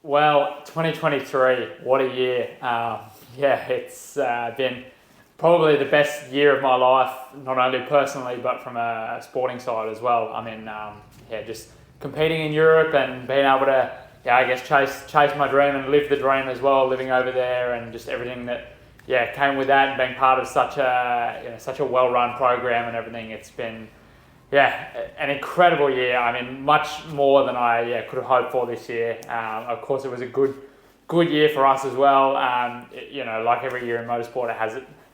Well, 2023, what a year. Yeah, it's been probably the best year of my life, not only personally, but from a sporting side as well. I mean, yeah, just competing in Europe and being able to, yeah, I guess chase my dream and live the dream as well, living over there and just everything that, yeah, came with that and being part of such a well-run program and everything. It's been an incredible year. I mean, much more than I could have hoped for this year. Of course, it was a good year for us as well. Like every year in motorsport,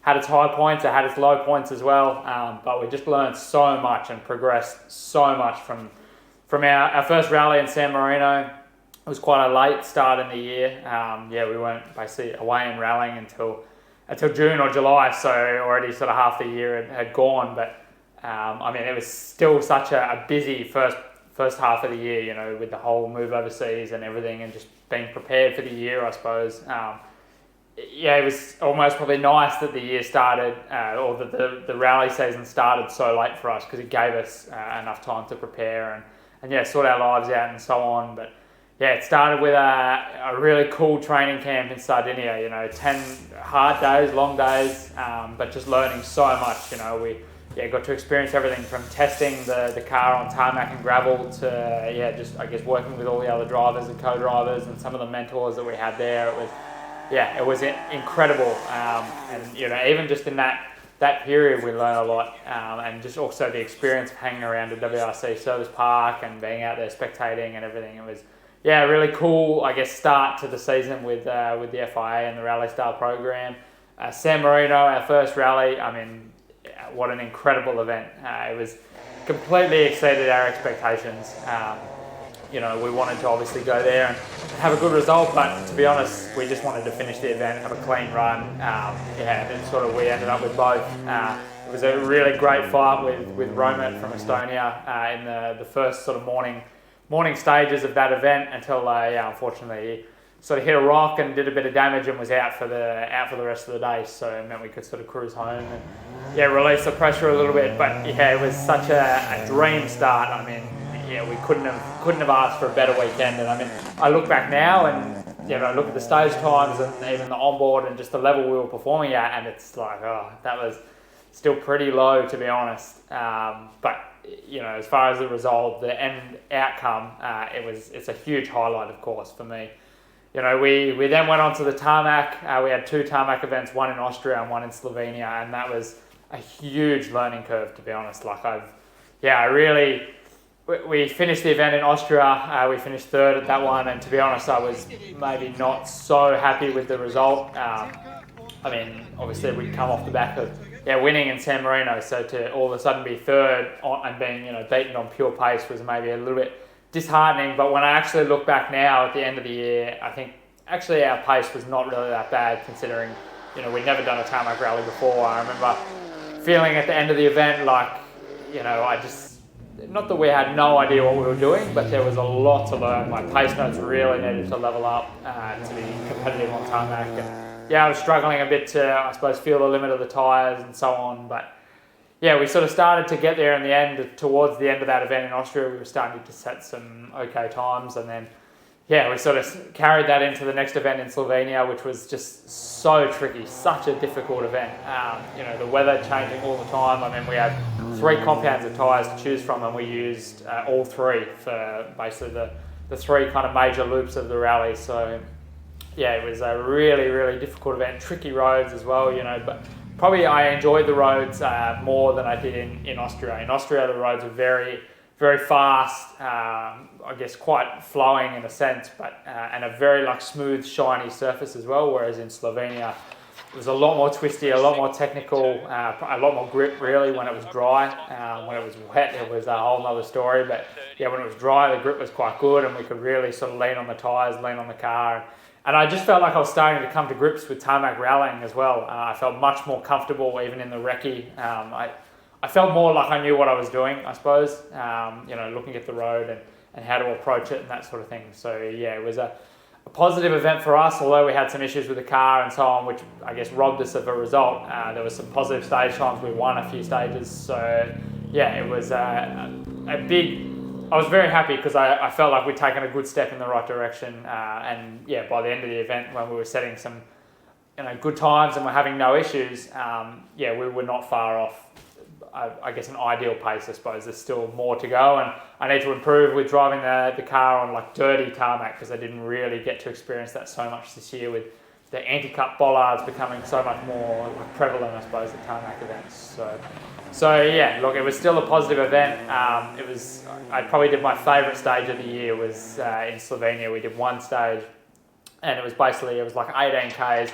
had its high points, it had its low points as well. But we just learned so much and progressed so much from our first rally in San Marino. It was quite a late start in the year. We weren't basically away and rallying until June or July, so already sort of half the year had gone. But it was still such a busy first half of the year, with the whole move overseas and everything, and just being prepared for the year, I suppose. It was almost probably nice that the year started, or that the rally season started so late for us, because it gave us enough time to prepare and sort our lives out and so on. But yeah, it started with a really cool training camp in Sardinia. 10 hard days, long days, but just learning so much. We got to experience everything from testing the car on tarmac and gravel to just I guess working with all the other drivers and co-drivers and some of the mentors that we had there. It was incredible, and even just in that period we learned a lot, and just also the experience of hanging around a WRC service park and being out there spectating and everything. It was a really cool, I guess, start to the season with the FIA and the rally style program. San Marino, our first rally. I mean, what an incredible event. It was completely exceeded our expectations. We wanted to obviously go there and have a good result, but to be honest, we just wanted to finish the event, have a clean run. And sort of we ended up with both. It was a really great fight with Romet from Estonia in the first sort of morning stages of that event until unfortunately he sort of hit a rock and did a bit of damage and was out for the rest of the day. So it meant we could sort of cruise home and release the pressure a little bit. But it was such a dream start. I mean, we couldn't have asked for a better weekend. And I mean, I look back now and look at the stage times and even the onboard and just the level we were performing at, and it's like, that was still pretty low, to be honest. But as far as the result, the end outcome, it's a huge highlight, of course, for me. We then went on to the tarmac. We had 2 tarmac events, one in Austria and one in Slovenia, and that was a huge learning curve, to be honest. We finished the event in Austria. We finished 3rd at that one, and to be honest, I was maybe not so happy with the result. Obviously we'd come off the back of winning in San Marino, so to all of a sudden be 3rd and being beaten on pure pace was maybe a little bit disheartening. But when I actually look back now at the end of the year, I think actually our pace was not really that bad, considering we'd never done a tarmac rally before. I remember feeling at the end of the event I just, not that we had no idea what we were doing, but there was a lot to learn. My pace notes really needed to level up to be competitive on tarmac. And I was struggling a bit to, I suppose, feel the limit of the tyres and so on. But we sort of started to get there in the end. Towards the end of that event in Austria, we were starting to set some okay times, and then we sort of carried that into the next event in Slovenia, which was just so tricky, such a difficult event. The weather changing all the time. I mean, we had 3 compounds of tyres to choose from, and we used all 3 for basically the 3 kind of major loops of the rally. So it was a really, really difficult event. Tricky roads as well, but probably I enjoyed the roads more than I did in Austria. In Austria, the roads were very, very fast, I guess quite flowing in a sense, but and a very smooth, shiny surface as well. Whereas in Slovenia, it was a lot more twisty, a lot more technical, a lot more grip really when it was dry. When it was wet, it was a whole other story. But when it was dry, the grip was quite good, and we could really sort of lean on the tyres, lean on the car. And I just felt like I was starting to come to grips with tarmac rallying as well. I felt much more comfortable even in the recce. I felt more like I knew what I was doing, I suppose, looking at the road and how to approach it and that sort of thing. So it was a positive event for us, although we had some issues with the car and so on, which I guess robbed us of a result. There was some positive stage times. We won a few stages. So it was a big I was very happy because I felt like we'd taken a good step in the right direction. And yeah, by the end of the event, when we were setting some good times and we're having no issues, yeah, we were not far off. I guess an ideal pace, I suppose. There's still more to go, and I need to improve with driving the car on like dirty tarmac, because I didn't really get to experience that so much this year, with the anti-cut bollards becoming so much more like prevalent, I suppose, at tarmac events. So yeah, look, it was still a positive event. I probably did my favourite stage of the year was in Slovenia. We did one stage, and it was like 18 Ks.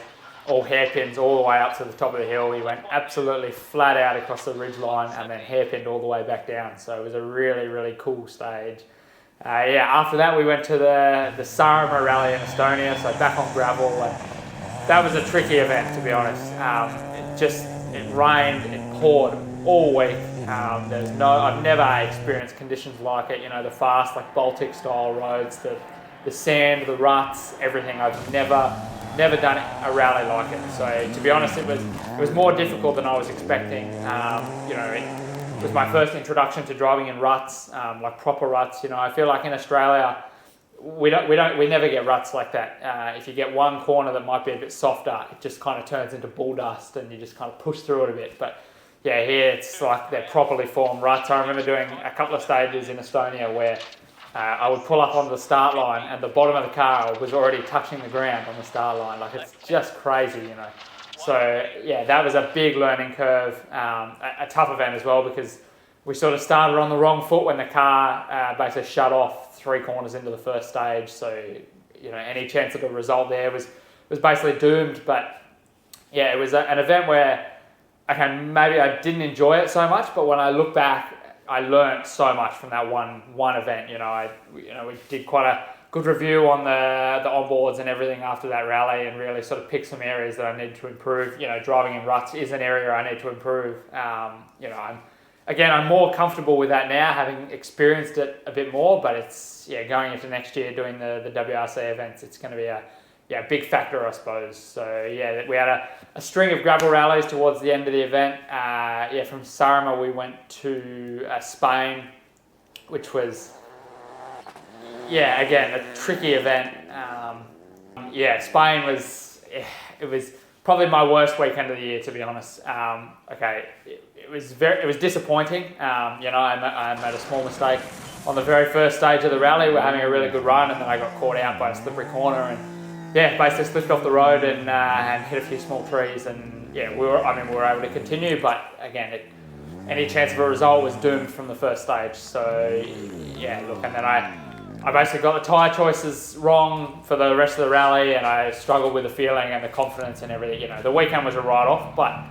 All hairpins all the way up to the top of the hill. We went absolutely flat out across the ridge line and then hairpinned all the way back down. So it was a really, really cool stage. Yeah, after that we went to the San Marino rally in Estonia, so back on gravel. And that was a tricky event, to be honest. It rained, it poured all week. I've never experienced conditions like it. The fast, like Baltic style roads, the sand, the ruts, everything. I've never done a rally like it. So to be honest, it was more difficult than I was expecting. It was my first introduction to driving in ruts, like proper ruts. I feel like in Australia we never get ruts like that. If you get one corner that might be a bit softer, it just kind of turns into bull dust and you just kind of push through it a bit. But yeah, here it's like they're properly formed ruts. I remember doing a couple of stages in Estonia where I would pull up onto the start line and the bottom of the car was already touching the ground on the start line. Like, it's just crazy, So yeah, that was a big learning curve, a tough event as well, because we sort of started on the wrong foot when the car basically shut off 3 corners into the first stage. So, any chance of a result there was basically doomed. But yeah, it was an event where, okay, maybe I didn't enjoy it so much, but when I look back, I learned so much from that one event. We did quite a good review on the onboards and everything after that rally, and really sort of picked some areas that I needed to improve. Driving in ruts is an area I need to improve. I'm more comfortable with that now, having experienced it a bit more. But it's going into next year doing the WRC events, it's going to be a big factor, I suppose. So yeah, we had a string of gravel rallies towards the end of the event. From Sarma we went to Spain, which was again a tricky event. Spain was probably my worst weekend of the year, to be honest. It was disappointing. I made a small mistake on the very first stage of the rally. We're having a really good run, and then I got caught out by a slippery corner and basically slipped off the road and hit a few small trees, and we were able to continue, but again, any chance of a result was doomed from the first stage. So and then I basically got the tyre choices wrong for the rest of the rally, and I struggled with the feeling and the confidence and everything. The weekend was a write-off, but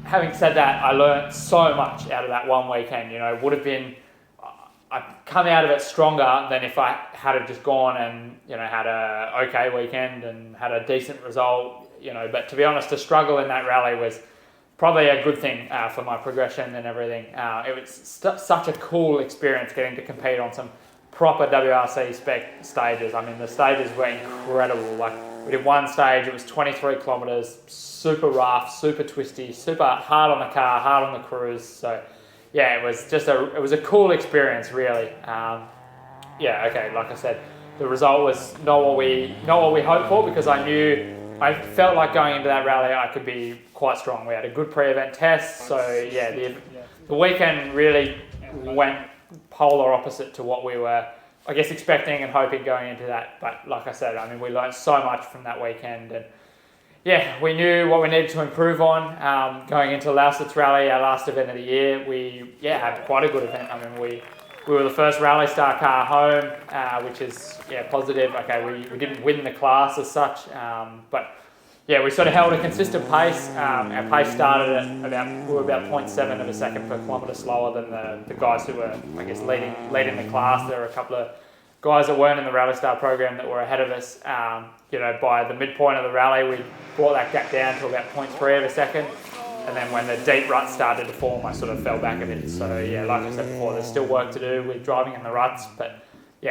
having said that, I learned so much out of that one weekend. It would have been, I'd come out of it stronger than if I had have just gone and had a okay weekend and had a decent result. But to be honest, to struggle in that rally was probably a good thing for my progression and everything. It was such a cool experience getting to compete on some proper WRC spec stages. The stages were incredible. Like, we did one stage, it was 23 kilometres, super rough, super twisty, super hard on the car, hard on the cruise. So yeah, it was a cool experience, really. Like I said, the result was not what we hoped for, because I felt like going into that rally I could be quite strong. We had a good pre-event test, so yeah, the weekend really went polar opposite to what we were, I guess, expecting and hoping going into that. But like I said, we learned so much from that weekend, and we knew what we needed to improve on. Going into Lausitz Rally, our last event of the year, we had quite a good event. We were the first Rally Star car home, which is positive. Okay, we didn't win the class as such, but we sort of held a consistent pace. Our pace started at we were about 0.7 of a second per kilometre slower than the guys who were, I guess, leading the class. There were a couple of guys that weren't in the Rally Star program that were ahead of us. By the midpoint of the rally, we brought that gap down to about 0.3 of a second. And then when the deep ruts started to form, I sort of fell back a bit. So like I said before, there's still work to do with driving in the ruts. But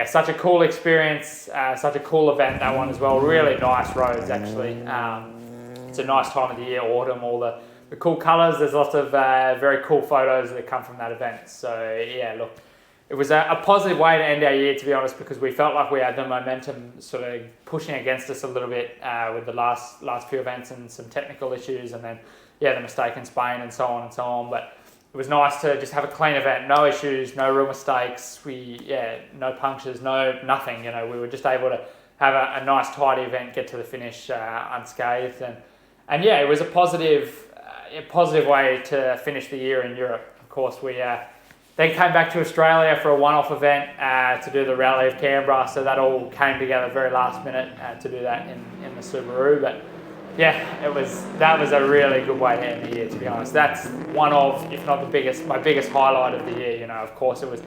such a cool experience, such a cool event, that one as well. Really nice roads, actually. It's a nice time of the year, autumn, all the cool colours. There's lots of very cool photos that come from that event. So look, it was a positive way to end our year, to be honest, because we felt like we had the momentum sort of pushing against us a little bit with the last few events and some technical issues, and then the mistake in Spain and so on and so on. But it was nice to just have a clean event, no issues, no real mistakes. No punctures, nothing. We were just able to have a nice tidy event, get to the finish unscathed, and it was a positive way to finish the year in Europe. Of course, we then came back to Australia for a one-off event to do the Rally of Canberra, so that all came together very last minute to do that in the Subaru. But that was a really good way to end the year, to be honest. That's one of, if not my biggest highlight of the year. Of course, it was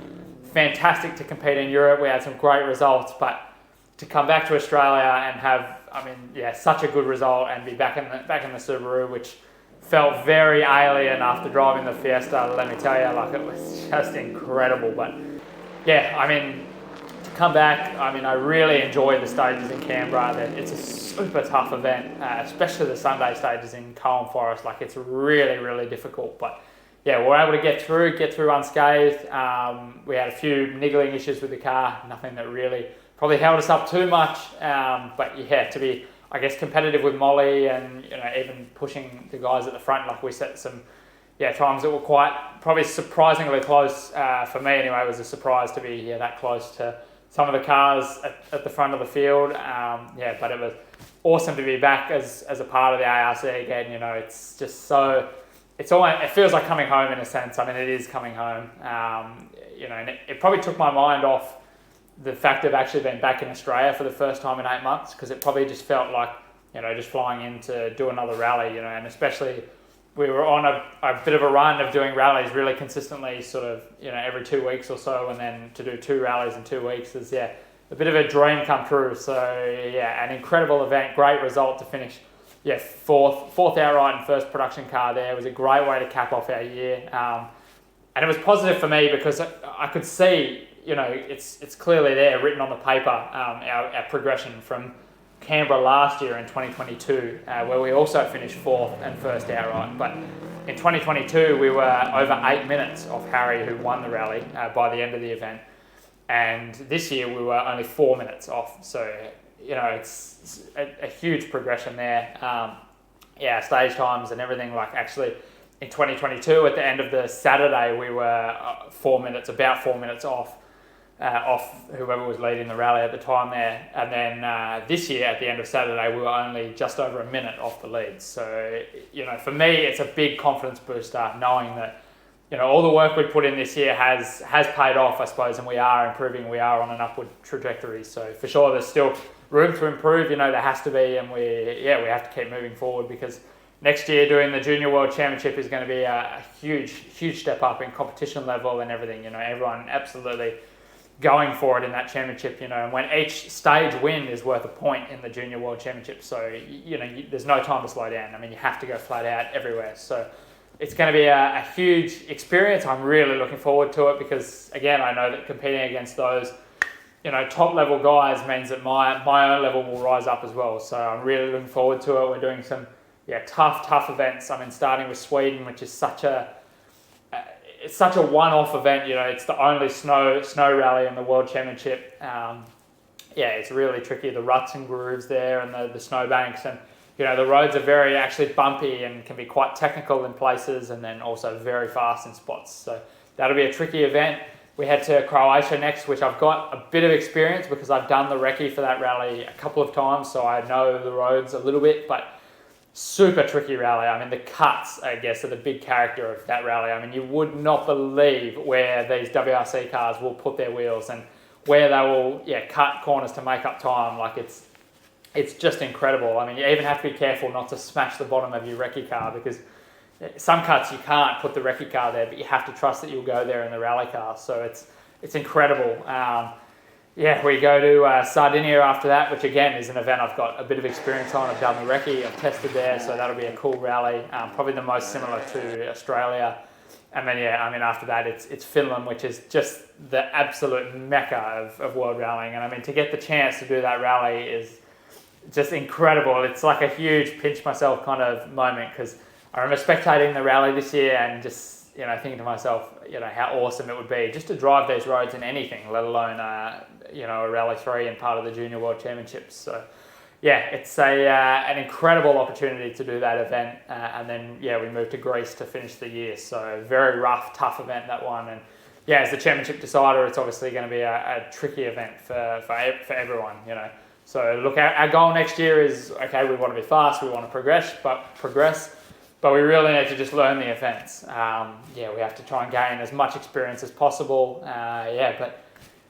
fantastic to compete in Europe. We had some great results, but to come back to Australia and have, such a good result and be back in the Subaru, which felt very alien after driving the Fiesta, let me tell you, it was just incredible. But to come back, I really enjoyed the stages in Canberra. It's a super tough event, especially the Sunday stages in Cowan Forest. It's really, really difficult. But we were able to get through unscathed. We had a few niggling issues with the car, nothing that really probably held us up too much. But to be, competitive with Molly and even pushing the guys at the front, we set some times that were probably surprisingly close. For me anyway, it was a surprise to be that close to some of the cars at the front of the field. But it was awesome to be back as a part of the ARC again. It's just so, it feels like coming home in a sense. It is coming home. And it probably took my mind off the fact of actually being back in Australia for the first time in 8 months, because it probably just felt like, just flying in to do another rally, and especially we were on a bit of a run of doing rallies really consistently, sort of, every 2 weeks or so, and then to do 2 rallies in 2 weeks is, a bit of a dream come true. So, an incredible event, great result to finish, fourth outright and first production car there. It was a great way to cap off our year. And it was positive for me because I could see, it's clearly there, written on the paper, our progression from Canberra last year in 2022, where we also finished 4th and first outright. But in 2022, we were over 8 minutes off Harry, who won the rally by the end of the event. And this year, we were only 4 minutes off. So, it's a huge progression there. Stage times and everything, actually, in 2022, at the end of the Saturday, we were about 4 minutes off whoever was leading the rally at the time there. And then this year, at the end of Saturday, we were only just over a minute off the lead. So, for me, it's a big confidence booster knowing that, all the work we put in this year has paid off, I suppose, and we are improving. We are on an upward trajectory. So, for sure, there's still room to improve. There has to be, and we have to keep moving forward, because next year doing the Junior World Championship is going to be a huge step up in competition level and everything. Everyone absolutely going for it in that championship, and when each stage win is worth a point in the Junior World Championship. So, there's no time to slow down. You have to go flat out everywhere. So it's going to be a huge experience. I'm really looking forward to it because, again, I know that competing against those, top level guys means that my own level will rise up as well. So I'm really looking forward to it. We're doing some tough events. Starting with Sweden, which is such a one-off event. It's the only snow rally in the World Championship. It's really tricky. The ruts and grooves there, and the snow banks, and the roads are very actually bumpy and can be quite technical in places, and then also very fast in spots. So that'll be a tricky event. We head to Croatia next, which I've got a bit of experience because I've done the recce for that rally a couple of times, so I know the roads a little bit, but super tricky rally. The cuts, I guess, are the big character of that rally. You would not believe where these WRC cars will put their wheels and where they will cut corners to make up time. It's just incredible. You even have to be careful not to smash the bottom of your recce car, because some cuts you can't put the recce car there, but you have to trust that you'll go there in the rally car. So it's incredible. We go to Sardinia after that, which again is an event I've got a bit of experience on. I've done the recce, I've tested there, so that'll be a cool rally. Probably the most similar to Australia. And then after that it's Finland, which is just the absolute mecca of world rallying. And to get the chance to do that rally is just incredible. It's like a huge pinch myself kind of moment, because I remember spectating the rally this year and just thinking to myself, how awesome it would be just to drive these roads in anything, let alone, a Rally 3 and part of the Junior World Championships. So, yeah, it's an incredible opportunity to do that event. And then, we moved to Greece to finish the year. So, very rough, tough event, that one. And, as the championship decider, it's obviously going to be a tricky event for everyone, So, look, our goal next year is, okay, we want to be fast, we want to progress, but we really need to just learn the events. We have to try and gain as much experience as possible. But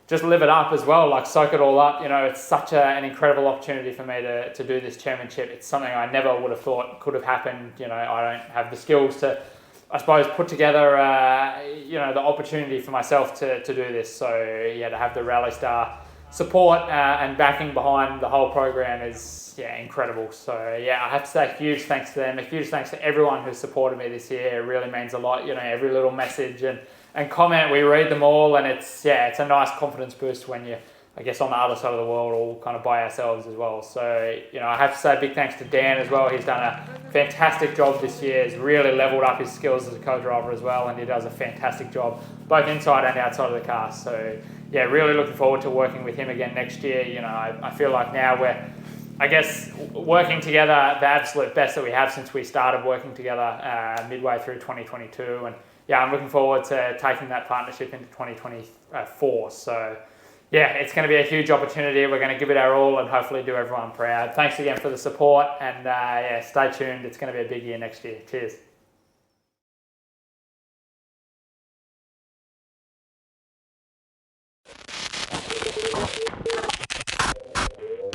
just live it up as well, like soak it all up. It's such an incredible opportunity for me to do this championship. It's something I never would have thought could have happened. I don't have the skills to, I suppose, put together, the opportunity for myself to do this. So, to have the Rally Star support and backing behind the whole program is incredible. So I have to say a huge thanks to them, a huge thanks to everyone who supported me this year. It really means a lot. Every little message and comment, we read them all, and it's a nice confidence boost when you, I guess, on the other side of the world, all kind of by ourselves as well. So I have to say a big thanks to Dan as well. He's done a fantastic job this year. He's really leveled up his skills as a co-driver as well, and he does a fantastic job both inside and outside of the car. So really looking forward to working with him again next year. I feel like now we're, I guess, working together the absolute best that we have since we started working together midway through 2022. And I'm looking forward to taking that partnership into 2024. So it's going to be a huge opportunity. We're going to give it our all and hopefully do everyone proud. Thanks again for the support, and stay tuned. It's going to be a big year next year. Cheers.